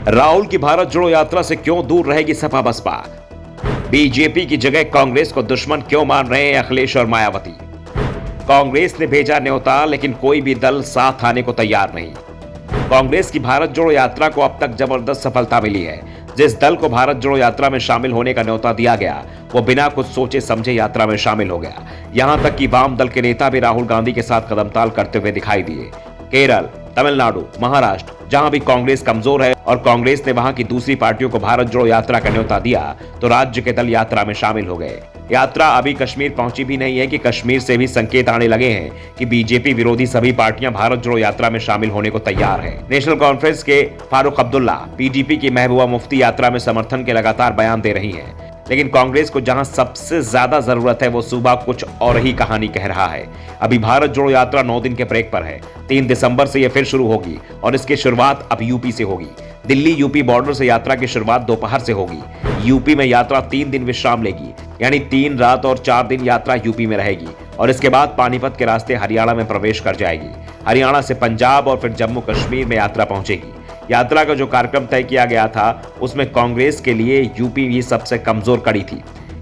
राहुल की भारत जोड़ो यात्रा से क्यों दूर रहेगी सपा बसपा? बीजेपी की जगह कांग्रेस को दुश्मन क्यों मान रहे हैं अखिलेश और मायावती? कांग्रेस ने भेजा न्योता, लेकिन कोई भी दल साथ आने को तैयार नहीं। कांग्रेस की भारत जोड़ो यात्रा को अब तक जबरदस्त सफलता मिली है। जिस दल को भारत जोड़ो यात्रा में शामिल होने का न्योता दिया गया, वो बिना कुछ सोचे समझे यात्रा में शामिल हो गया। यहां तक कि वाम दल के नेता भी राहुल गांधी के साथ कदमताल करते हुए दिखाई दिए। केरल, तमिलनाडु, महाराष्ट्र, जहां भी कांग्रेस कमजोर है और कांग्रेस ने वहां की दूसरी पार्टियों को भारत जोड़ो यात्रा का न्योता दिया, तो राज्य के दल यात्रा में शामिल हो गए। यात्रा अभी कश्मीर पहुंची भी नहीं है कि कश्मीर से भी संकेत आने लगे हैं कि बीजेपी विरोधी सभी पार्टियां भारत जोड़ो यात्रा में शामिल होने को तैयार है। नेशनल कॉन्फ्रेंस के फारूक अब्दुल्ला, पीडीपी की महबूबा मुफ्ती यात्रा में समर्थन के लगातार बयान दे रही हैं। लेकिन कांग्रेस को जहां सबसे ज्यादा जरूरत है, वो सूबा कुछ और ही कहानी कह रहा है। अभी भारत जोड़ो यात्रा 9 दिन के ब्रेक पर है। 3 दिसंबर से यह फिर शुरू होगी और इसकी शुरुआत अब यूपी से होगी। दिल्ली यूपी बॉर्डर से यात्रा की शुरुआत दोपहर से होगी। यूपी में यात्रा 3 दिन विश्राम लेगी, यानी 3 रात और 4 दिन यात्रा यूपी में रहेगी और इसके बाद पानीपत के रास्ते हरियाणा में प्रवेश कर जाएगी। हरियाणा से पंजाब और फिर जम्मू कश्मीर में यात्रा पहुंचेगी। यात्रा का जो कार्यक्रम तय किया गया था, उसमेमें कांग्रेस के लिए यूपी ही सबसे कमजोर कड़ी थी,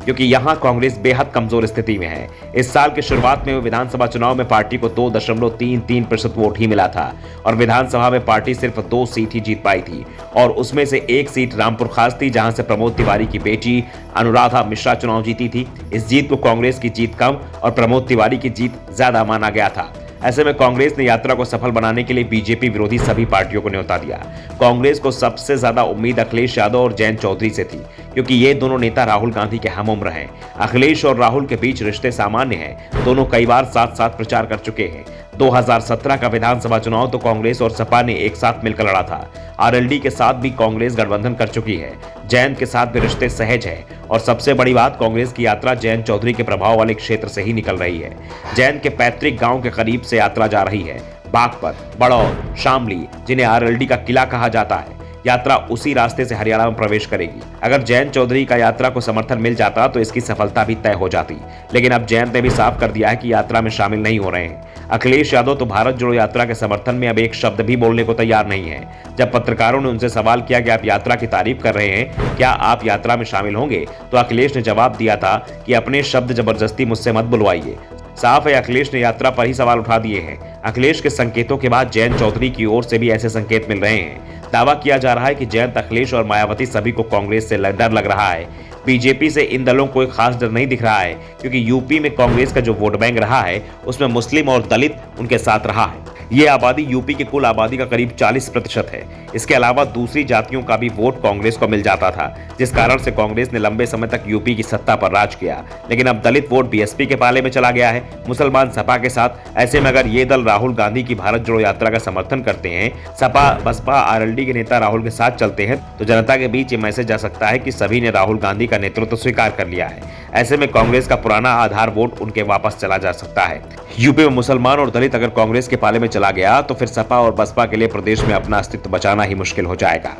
क्योंकि यहां कांग्रेस बेहद कमजोर स्थिति में है। इस साल के शुरुआत में विधानसभा चुनाव में पार्टी को 2.33% वोट ही मिला था और विधानसभा में पार्टी सिर्फ 2 सीट ही जीत पाई थी और उसमें से 1 सीट रामपुर खास थी, जहां से प्रमोद तिवारी की बेटी अनुराधा मिश्रा चुनाव जीती थी। इस जीत को कांग्रेस की जीत कम और प्रमोद तिवारी की जीत ज्यादा माना गया था। ऐसे में कांग्रेस ने यात्रा को सफल बनाने के लिए बीजेपी विरोधी सभी पार्टियों को न्योता दिया। कांग्रेस को सबसे ज्यादा उम्मीद अखिलेश यादव और जयंत चौधरी से थी, क्योंकि ये दोनों नेता राहुल गांधी के हम उम्र हैं। अखिलेश और राहुल के बीच रिश्ते सामान्य हैं। दोनों कई बार साथ साथ प्रचार कर चुके हैं। 2017 का विधानसभा चुनाव तो कांग्रेस और सपा ने एक साथ मिलकर लड़ा था। आरएलडी के साथ भी कांग्रेस गठबंधन कर चुकी है। जयंत के साथ भी रिश्ते सहज है और सबसे बड़ी बात, कांग्रेस की यात्रा जयंत चौधरी के प्रभाव वाले क्षेत्र से ही निकल रही है। जयंत के पैतृक गांव के करीब से यात्रा जा रही है। बागपत, बड़ौद, शामली, जिन्हें आरएलडी का किला कहा जाता है, यात्रा उसी रास्ते से हरियाणा में प्रवेश करेगी। अगर जयंत चौधरी का यात्रा को समर्थन मिल जाता तो इसकी सफलता भी तय हो जाती, लेकिन अब जयंत ने भी साफ कर दिया है कि यात्रा में शामिल नहीं हो रहे हैं। अखिलेश यादव तो भारत जोड़ो यात्रा के समर्थन में अब एक शब्द भी बोलने को तैयार नहीं है। जब पत्रकारों ने उनसे सवाल किया कि आप यात्रा की तारीफ कर रहे हैं, क्या आप यात्रा में शामिल होंगे, तो अखिलेश ने जवाब दिया था कि अपने शब्द जबरदस्ती मुझसे मत बुलवाइए। साफ है, अखिलेश ने यात्रा पर ही सवाल उठा दिए हैं। अखिलेश के संकेतों के बाद जयंत चौधरी की ओर से भी ऐसे संकेत मिल रहे हैं। दावा किया जा रहा है कि जयंत, अखिलेश और मायावती सभी को कांग्रेस से डर लग रहा है। बीजेपी से इन दलों को कोई खास डर नहीं दिख रहा है, क्योंकि यूपी में कांग्रेस का जो वोट बैंक रहा है, उसमें मुस्लिम और दलित उनके साथ रहा है। ये आबादी यूपी की कुल आबादी का करीब 40% है। इसके अलावा दूसरी जातियों का भी वोट कांग्रेस को मिल जाता था, जिस कारण से कांग्रेस ने लंबे समय तक यूपी की सत्ता पर राज किया। लेकिन अब दलित वोट बीएसपी के पाले में चला गया है, मुसलमान सपा के साथ। ऐसे में अगर ये दल राहुल गांधी की भारत जोड़ो यात्रा का समर्थन करते हैं, सपा बसपा आरएलडी के नेता राहुल के साथ चलते हैं, तो जनता के बीच ये मैसेज जा सकता है कि सभी ने राहुल गांधी का नेतृत्व स्वीकार कर लिया है। ऐसे में कांग्रेस का पुराना आधार वोट उनके वापस चला जा सकता है। यूपी में मुसलमान और दलित अगर कांग्रेस के पाले में चला गया, तो फिर सपा और बसपा के लिए प्रदेश में अपना अस्तित्व बचाना ही मुश्किल हो जाएगा।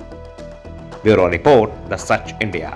Bureau report, the such India.